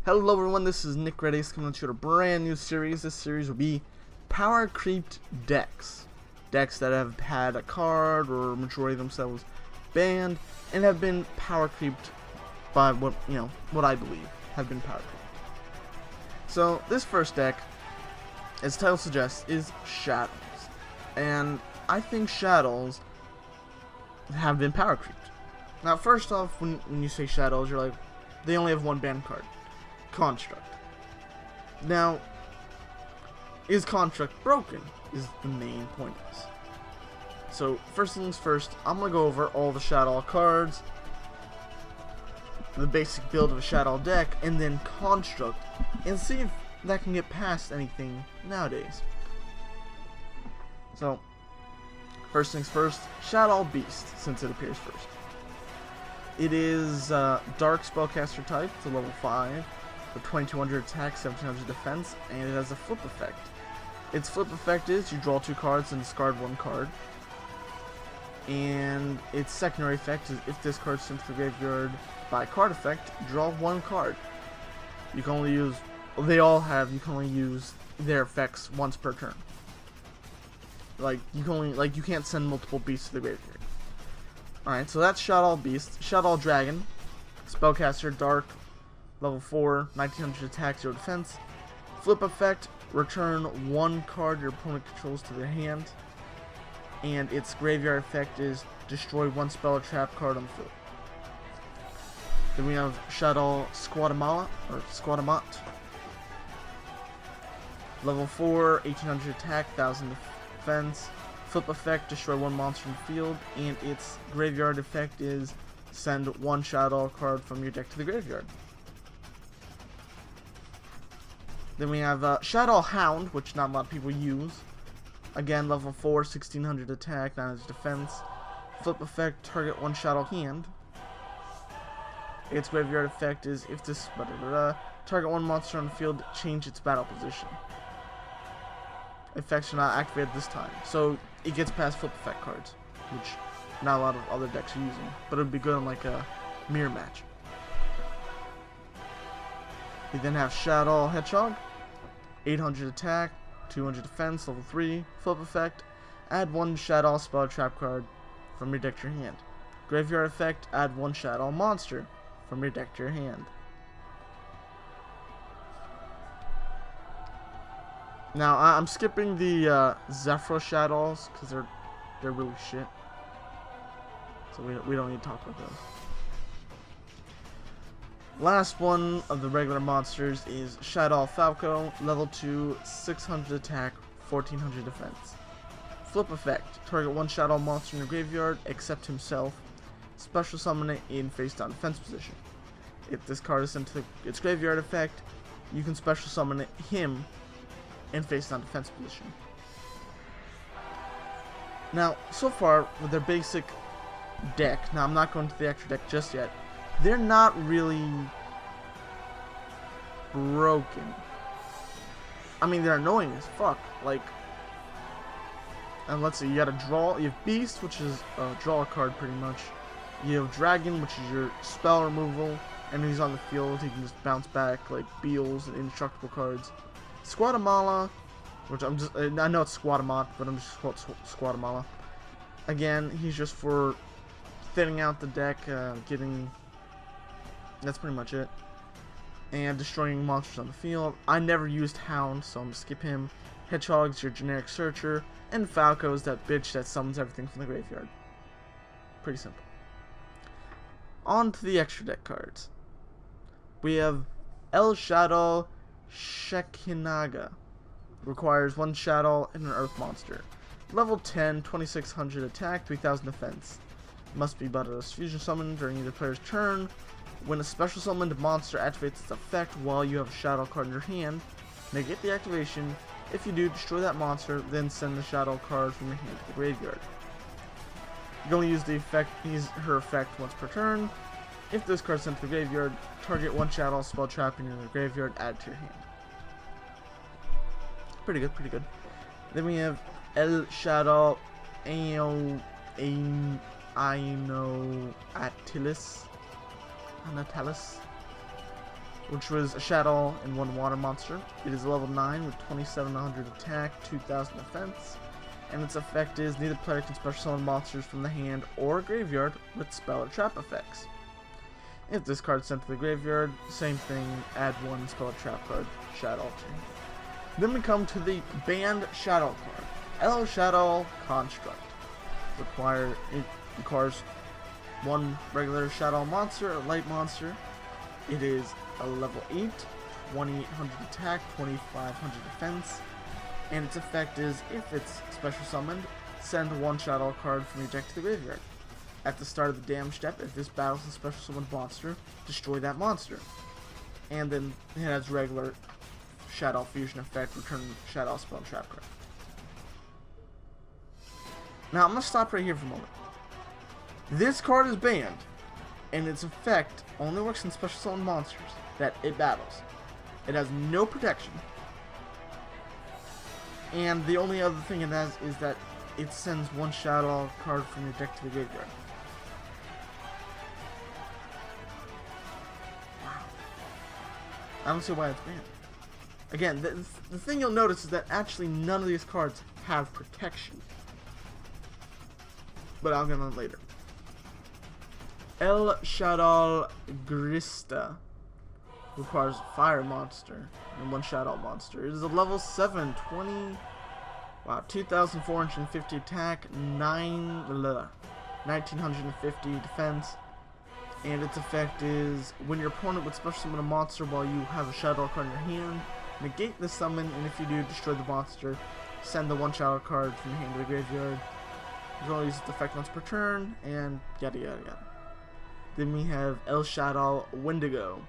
Hello everyone, this is Nickredace coming to you with a brand new series. This series will be PowerCreeped decks. Decks that have had a card or majority of themselves banned and have been power creeped by what I believe have been power creeped. So this first deck, as the title suggests, is Shaddolls. And I think Shaddolls have been power creeped. Now first off, when you say Shaddolls, you're like, they only have one banned card. Construct. Now, is Construct broken? Is the main point of this. So, first things first, I'm going to go over all the Shaddolls cards, the basic build of a Shaddolls deck, and then Construct, and see if that can get past anything nowadays. So, first things first, Shaddolls Beast, since it appears first. It is Dark Spellcaster type, it's a level 5. With 2200 attack, 1700 defense, and it has a flip effect. Its flip effect is you draw 2 cards and discard 1 card. And its secondary effect is if this card is sent to the graveyard by card effect, draw 1 card. You can only use, they all have, you can only use their effects once per turn. Like, you can only, you can't send multiple beasts to the graveyard. Alright, so that's Shaddolls Beast. Shaddolls Dragon, Spellcaster, Dark, level 4, 1900 attack, 0 defense. Flip effect, return 1 card your opponent controls to their hand. And its graveyard effect is destroy 1 spell or trap card on the field. Then we have Shaddolls Squatamala, or Squatamot. Level 4, 1800 attack, 1000 defense. Flip effect, destroy 1 monster in the field. And its graveyard effect is send 1 Shaddolls card from your deck to the graveyard. Then we have Shaddolls Hound, which not a lot of people use. Again, level 4, 1600 attack, 900 defense. Flip effect, target 1 Shaddolls hand. Its graveyard effect is if this target 1 monster on the field, change its battle position. Effects are not activated this time. So it gets past flip effect cards, which not a lot of other decks are using. But it would be good on like a mirror match. We then have Shaddolls Hedgehog, 800 attack, 200 defense, level 3, flip effect, add 1 Shaddolls spell or trap card from your deck to your hand. Graveyard effect, add 1 Shaddolls monster from your deck to your hand. Now I'm skipping the Zephyr Shaddolls because they're really shit, so we don't need to talk about those. Last one of the regular monsters is Shaddolls Falco, level 2, 600 attack, 1400 defense. Flip effect, target 1 Shaddolls monster in your graveyard except himself, special summon it in face down defense position. If this card is sent to its graveyard effect, you can special summon him in face down defense position. Now, so far with their basic deck, now I'm not going to the extra deck just yet, they're not really broken. I mean, they're annoying as fuck. Like, and let's see, you gotta draw. You have Beast, which is draw a card pretty much. You have Dragon, which is your spell removal, and when he's on the field, he can just bounce back like Beals and indestructible cards. Squatamala, which I know it's Squatamot, but I'm just called Squatamala. Again, he's just for thinning out the deck, that's pretty much it. And destroying monsters on the field. I never used Hound, so I'm going to skip him. Hedgehog's your generic searcher. And Falco's that bitch that summons everything from the graveyard. Pretty simple. On to the extra deck cards. We have El Shaddolls Shekinaga. Requires 1 Shaddolls and an Earth monster. Level 10, 2600 attack, 3000 defense. Must be but a fusion summon during either player's turn. When a special summoned monster activates its effect while you have a Shaddolls card in your hand, negate the activation. If you do, destroy that monster, then send the Shaddolls card from your hand to the graveyard. You can only use her effect once per turn. If this card is sent to the graveyard, target 1 Shaddolls spell trap in your graveyard, add to your hand. Pretty good, pretty good. Then we have El Shaddolls Natalis. which was a Shadow and 1 water monster. It is level 9 with 2700 attack, 2000 defense, and its effect is neither player can special summon monsters from the hand or graveyard with spell or trap effects. If this card is sent to the graveyard, same thing, add 1 spell or trap card, Shadow. Then we come to the banned Shadow card, Elo Shadow Construct. It requires 1 regular Shadow monster, a light monster. It is a level 8, 2800 attack, 2500 defense, and its effect is, if it's special summoned, send 1 Shadow card from your deck to the graveyard. At the start of the damage step, if this battles a special summoned monster, destroy that monster. And then it has regular Shadow fusion effect, return Shadow spell and trap card. Now I'm going to stop right here for a moment. This card is banned, and its effect only works in special summon monsters that it battles. It has no protection. And the only other thing it has is that it sends 1 Shadow card from your deck to the graveyard. Wow. I don't see why it's banned. Again, the thing you'll notice is that actually none of these cards have protection. But I'll get on it later. El Shaddolls Grista requires fire monster and 1 Shadow monster. It is a level 7, 2450 attack, 1950 defense, and its effect is when your opponent would special summon a monster while you have a Shadow card in your hand, negate the summon, and if you do, destroy the monster. Send the 1 Shadow card from your hand to the graveyard. You can only use its effect once per turn, and yada yada yada. Then we have El Shaddolls Wendigo.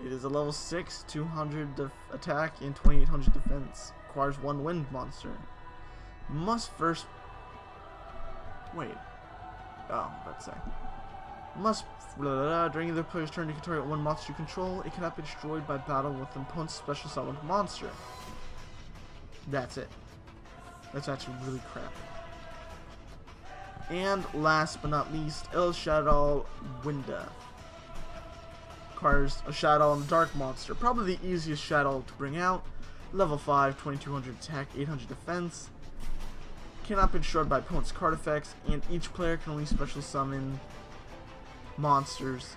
It is a level 6, 200 attack, and 2800 defense. Requires 1 wind monster. Must first... Wait. Oh, let's say. Must... during either player's turn, you can target 1 monster you control. It cannot be destroyed by battle with an opponent's special summoned monster. That's it. That's actually really crap. And last but not least, El Shaddolls Winda. Requires a Shadow and Dark monster. Probably the easiest Shadow to bring out. Level 5, 2200 attack, 800 defense. Cannot be destroyed by opponent's card effects, and each player can only special summon monsters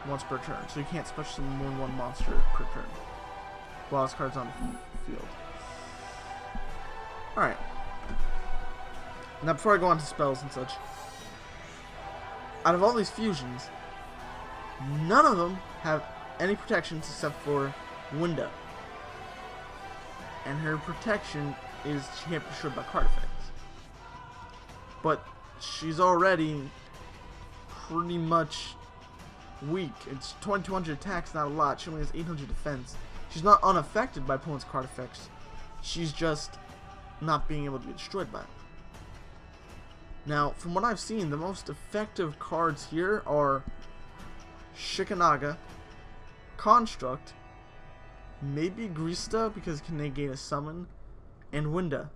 once per turn. So you can't special summon more than 1 monster per turn while this card's on the field. Alright. Now before I go on to spells and such, out of all these fusions, none of them have any protections except for Winda. And her protection is she can't be destroyed by card effects. But she's already pretty much weak. It's 2200 attacks, not a lot. She only has 800 defense. She's not unaffected by opponent's card effects. She's just not being able to be destroyed by it. Now, from what I've seen, the most effective cards here are Shikanaga, Construct, maybe Grista because it can negate a summon, and Winda,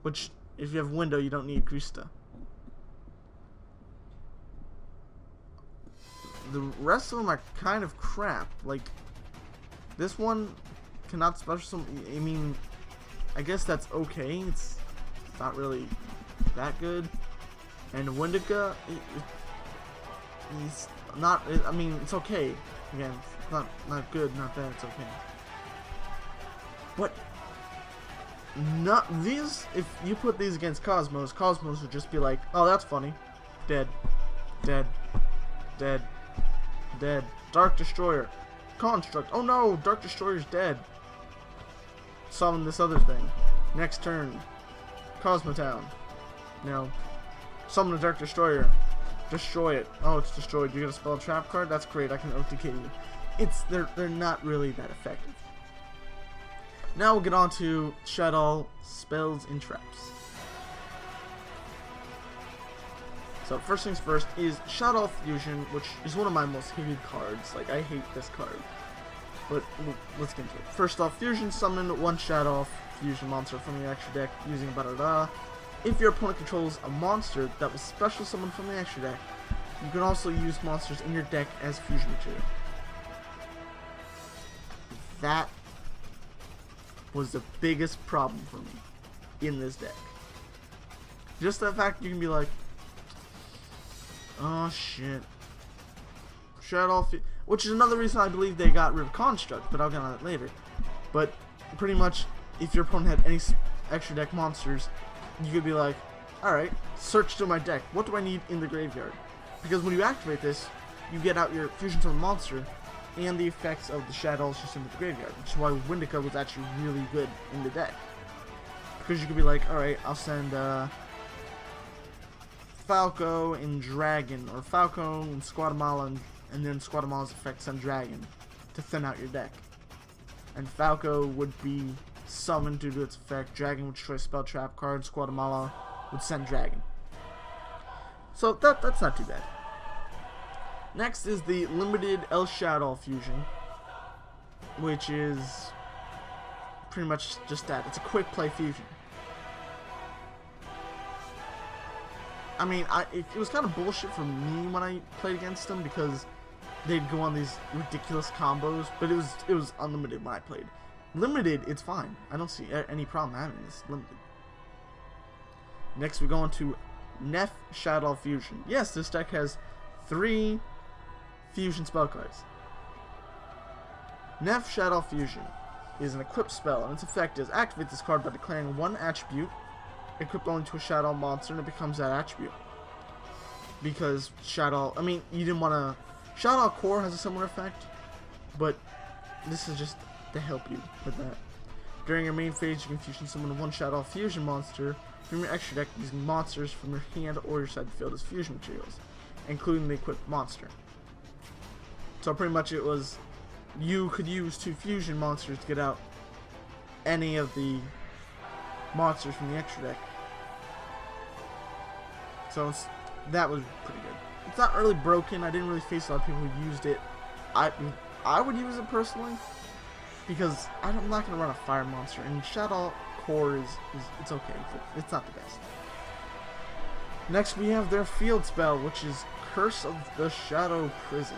which if you have Winda you don't need Grista. The rest of them are kind of crap. Like, this one cannot special summon. I mean, I guess that's okay. It's not really that good. And Wendigo, he's not. I mean, it's okay. Again, it's not good, not bad. It's okay. But not these. If you put these against Cosmos, Cosmos would just be like, "Oh, that's funny." Dead, dead, dead, dead. Dark Destroyer, Construct. Oh no, Dark Destroyer's dead. Summon this other thing. Next turn, Cosmotown. No. Summon a Dark Destroyer. Destroy it. Oh, it's destroyed. You get a spell trap card? That's great. I can OTK you. They're not really that effective. Now we'll get on to Shaddolls spells and traps. So first things first is Shaddolls Fusion, which is one of my most hated cards. Like, I hate this card. But let's get into it. First off, Fusion summon 1 Shaddolls Fusion monster from your extra deck using blah. If your opponent controls a monster that was special summoned from the extra deck, you can also use monsters in your deck as fusion material. that was the biggest problem for me in this deck. Just the fact you can be like, oh shit, which is another reason I believe they got rid of Construct, but I'll get on that later. But pretty much, if your opponent had any extra deck monsters, you could be like, alright, search through my deck. What do I need in the graveyard? Because when you activate this, you get out your Fusion Summon monster and the effects of the Shaddolls just into the graveyard, which is why Windica was actually really good in the deck. Because you could be like, alright, I'll send Falco and Dragon, or Falco and Squatamala, and then Squatamala's effect send Dragon to thin out your deck. And Falco would be summoned due to its effect, Dragon would destroy spell trap card, Squatamala would send Dragon. So that's not too bad. Next is the limited El Shadow fusion, which is pretty much just that. It's a quick play fusion. I mean, it was kind of bullshit for me when I played against them because they'd go on these ridiculous combos, but it was unlimited when I played. Limited, it's fine. I don't see any problem having this limited. Next, we go into Neff Shadow Fusion. Yes, this deck has 3 fusion spell cards. Neff Shadow Fusion is an equipped spell, and its effect is activate this card by declaring 1 attribute equipped only to a Shadow monster, and it becomes that attribute. Because Shadow, I mean, you didn't want to. Shadow Core has a similar effect, but this is just to help you with that. During your main phase, you can fusion summon 1 Shadow fusion monster from your extra deck using monsters from your hand or your side of the field as fusion materials, including the equipped monster. So pretty much it was, you could use 2 fusion monsters to get out any of the monsters from the extra deck. So that was pretty good. It's not really broken. I didn't really face a lot of people who used it. I would use it personally because I'm not going to run a fire monster, and Shadow Core it's okay, but it's not the best. Next we have their field spell, which is Curse of the Shadow Prison.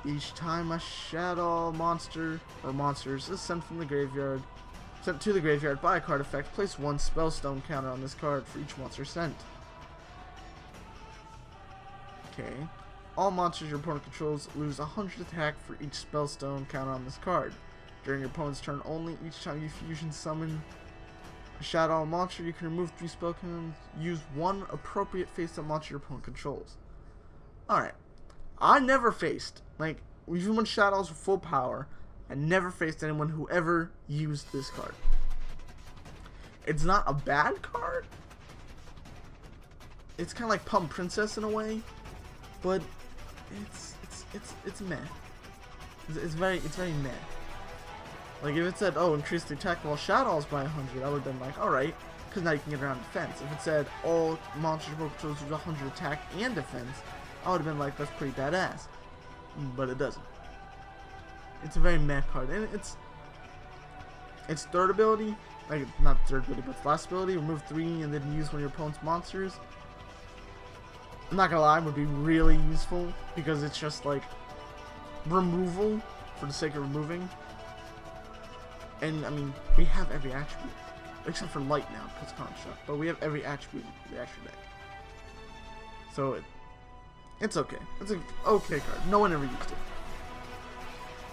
Each time a Shadow monster or monsters is sent to the graveyard by a card effect, place 1 spellstone counter on this card for each monster sent. Okay. All monsters your opponent controls lose 100 attack for each spellstone counter on this card. During your opponent's turn only, each time you fusion summon a Shadow monster, you can remove 3 spell counters, use 1 appropriate face-up monster your opponent controls. Alright. I never faced, like, even when Shadows were full power, I never faced anyone who ever used this card. It's not a bad card. It's kind of like Pump Princess in a way, but it's meh. It's very meh. Like if it said, oh, increase the attack while Shadows by 100, I would have been like, alright, because now you can get around defense. If it said all monsters your opponent controls use 100 attack and defense, I would have been like, that's pretty badass. But it doesn't. It's a very meh card, and its third ability, like not third ability, but its last ability, remove 3 and then use one of your opponent's monsters. I'm not gonna lie, would be really useful because it's just like removal for the sake of removing. And I mean, we have every attribute except for light now because construct, but we have every attribute in the extra deck. So it's okay. It's an okay card. No one ever used it.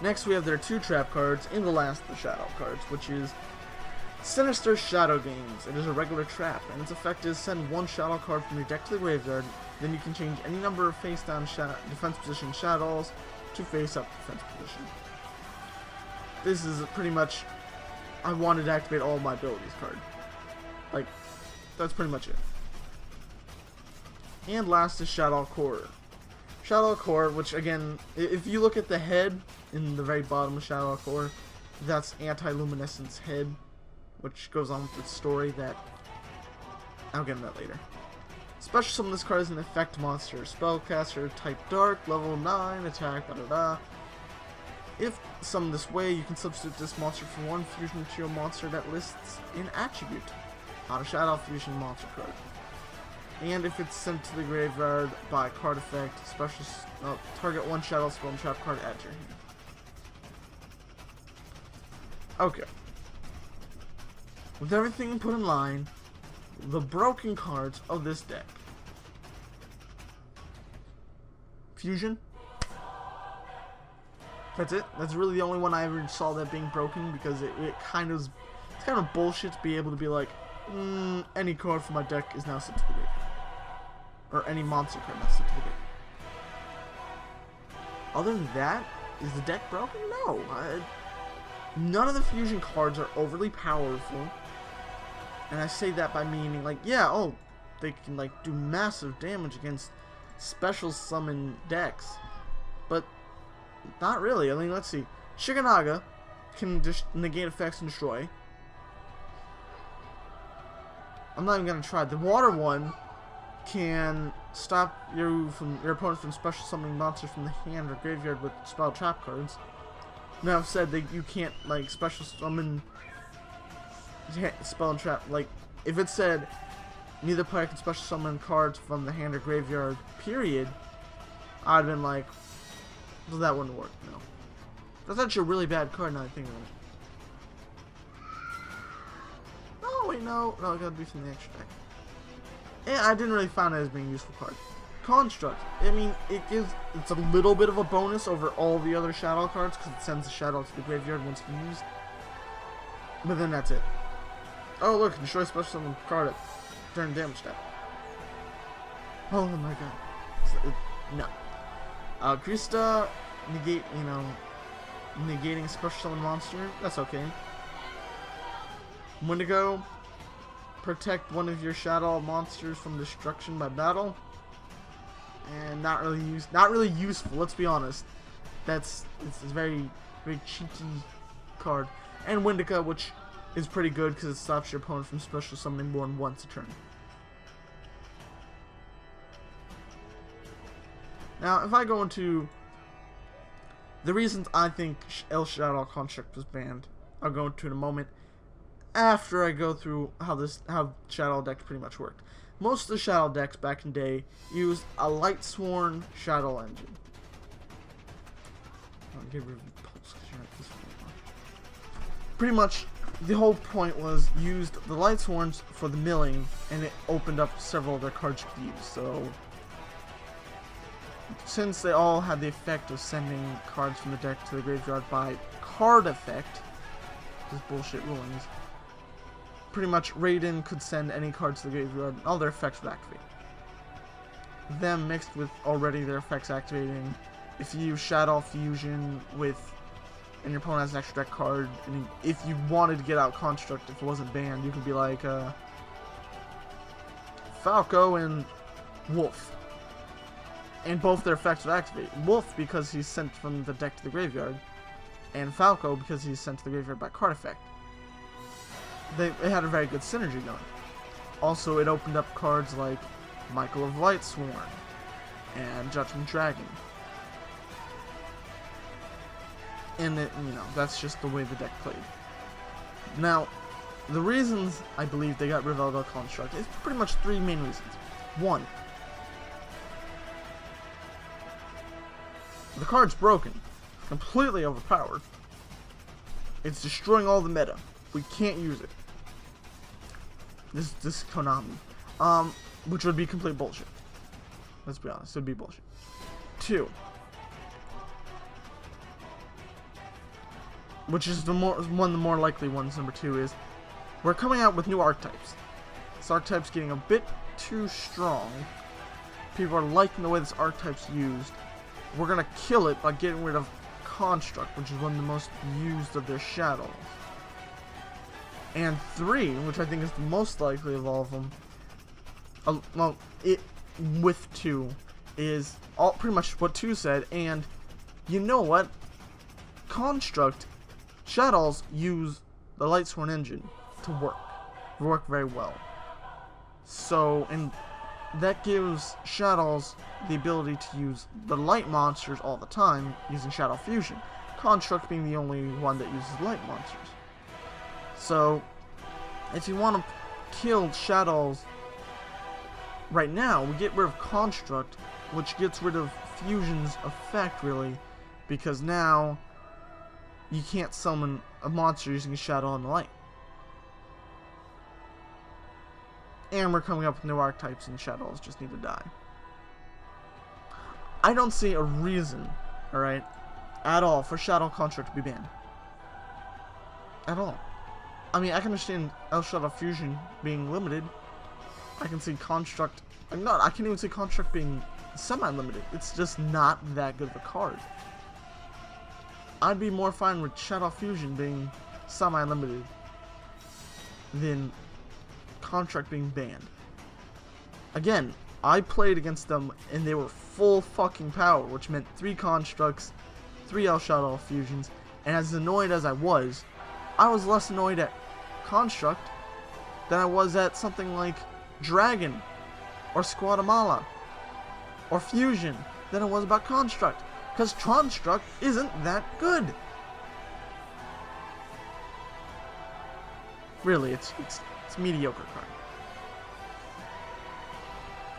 Next, we have their 2 trap cards in the last of the Shadow cards, which is Sinister Shadow Games. It is a regular trap, and its effect is send 1 Shadow card from your deck to the graveyard. Then you can change any number of face-down defense position Shaddolls to face-up defense position. This is pretty much, I wanted to activate all my abilities card. Like, that's pretty much it. And last is Shadow Core. Shadow Core, which again, if you look at the head in the very bottom of Shadow Core, that's Anti-Luminescence head, which goes on with the story that I'll get into that later. Special summon this card is an effect monster, spellcaster, type dark, level 9, attack, If summoned this way, you can substitute this monster for 1 fusion material monster that lists an attribute on a Shadow fusion monster card. And if it's sent to the graveyard by card effect, target 1 Shadow spell and trap card at your hand. Okay. With everything put in line, the broken cards of this deck. Fusion. That's it. That's really the only one I ever saw that being broken, because it's kind of bullshit to be able to be like, any card from my deck is now sent to the grave, or any monster card now sent to the grave. Other than that, is the deck broken? No. None of the fusion cards are overly powerful, and I say that by meaning like, yeah, oh, they can like do massive damage against special summon decks, but not really. I mean, let's see. Shiganaga can just negate effects and destroy. I'm not even gonna try. The water one can stop your opponent from special summoning monsters from the hand or graveyard with spell trap cards. Now I've said that you can't like special summon spell and trap. Like if it said neither player can special summon cards from the hand or graveyard, period, I'd have been like, well, that wouldn't work. No, that's actually a really bad card now I think of it. Oh wait, no, it gotta be from the extra deck. Yeah, I didn't really find it as being a useful card. Construct. I mean, it's a little bit of a bonus over all the other Shadow cards because it sends the Shadow to the graveyard once used. But then that's it. Oh look, destroy special summon card at turn damage step. Oh my god. No. Krista, negating special summon monster. That's okay. Wendigo, protect one of your Shadow monsters from destruction by battle. And not really useful. Let's be honest. It's a very cheeky card. And Wendigo, which is pretty good because it stops your opponent from special summoning more than once a turn. Now, if I go into the reasons I think El Shadow Construct was banned, I'll go into in a moment. After I go through how Shadow decks pretty much worked. Most of the Shadow decks back in the day used a Lightsworn Shadow engine. I'll get rid of the pulse because you're at this point. Pretty much, the whole point was used the Lightsworns for the milling, and it opened up several of their cards you could use. So, since they all had the effect of sending cards from the deck to the graveyard by card effect, these bullshit rulings. Pretty much, Raiden could send any cards to the graveyard, and all their effects would activate. Them mixed with already their effects activating. If you Shadow Fusion with, and your opponent has an extra deck card, and if you wanted to get out Construct, if it wasn't banned, you could be like, Falco and Wolf. And both their effects would activate. Wolf because he's sent from the deck to the graveyard, and Falco because he's sent to the graveyard by card effect. It had a very good synergy going. Also, it opened up cards like Michael of Lightsworn and Judgment Dragon. And that's just the way the deck played. Now, the reasons I believe they got rid of Elder Construct is pretty much three main reasons. One, the card's broken, completely overpowered. It's destroying all the meta. We can't use it. This is Konami. Which would be complete bullshit. Let's be honest, it would be bullshit. Two, which is one of the more likely ones, number two, is we're coming out with new archetypes. This archetype's getting a bit too strong. People are liking the way this archetype's used. We're gonna kill it by getting rid of Construct, which is one of the most used of their Shadows. And three, which I think is the most likely of all of them, with two, is pretty much what two said, and you know what? Construct, Shaddolls use the Lightsworn engine to work very well. So, and that gives Shaddolls the ability to use the light monsters all the time using Shadow Fusion. Construct being the only one that uses light monsters. So, if you want to kill Shaddolls right now, we get rid of Construct, which gets rid of Fusion's effect, really, because now you can't summon a monster using a Shadow in the light. And we're coming up with new archetypes, and Shaddolls just need to die. I don't see a reason, alright, at all, for Shadow Construct to be banned. At all. I mean, I can understand El Shadow Fusion being limited. I can see Construct... I can't even see Construct being semi-limited. It's just not that good of a card. I'd be more fine with Shadow Fusion being semi-limited than Construct being banned. Again, I played against them and they were full fucking power, which meant 3 Constructs, 3 El Shadow Fusions, and as annoyed as I was less annoyed at Construct than I was at something like Dragon or Squatamala or Fusion than I was about Construct, because Construct isn't that good. Really, it's mediocre card.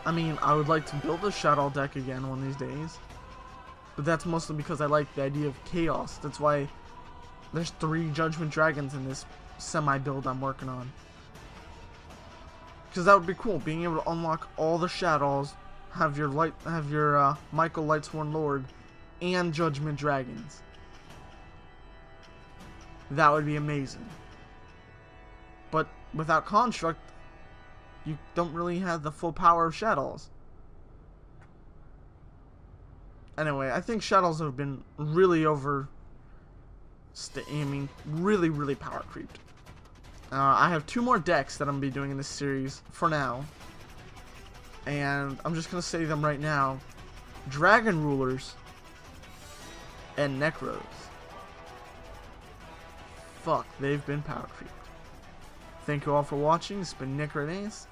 I mean, I would like to build a Shadow deck again one of these days, but that's mostly because I like the idea of chaos. That's why there's 3 Judgment Dragons in this semi-build I'm working on. Because that would be cool, being able to unlock all the Shaddolls, have your Michael Lightsworn Lord, and Judgment Dragons. That would be amazing. But without Construct, you don't really have the full power of Shaddolls. Anyway, I think Shaddolls have been really really power creeped. I have 2 more decks that I'm going to be doing in this series for now. And I'm just going to say them right now. Dragon Rulers and Nickredace. Fuck, they've been power creeped. Thank you all for watching. It's been Nickredace,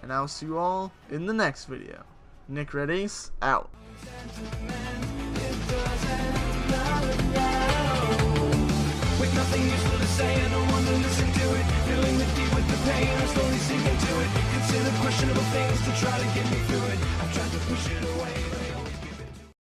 and I'll see you all in the next video. Nickredace out. With nothing useful to say, I don't want to listen to it. Feeling the deep with the pain, I'm slowly sinking to it. Consider questionable things to try to get me through it. I've tried to push it away, but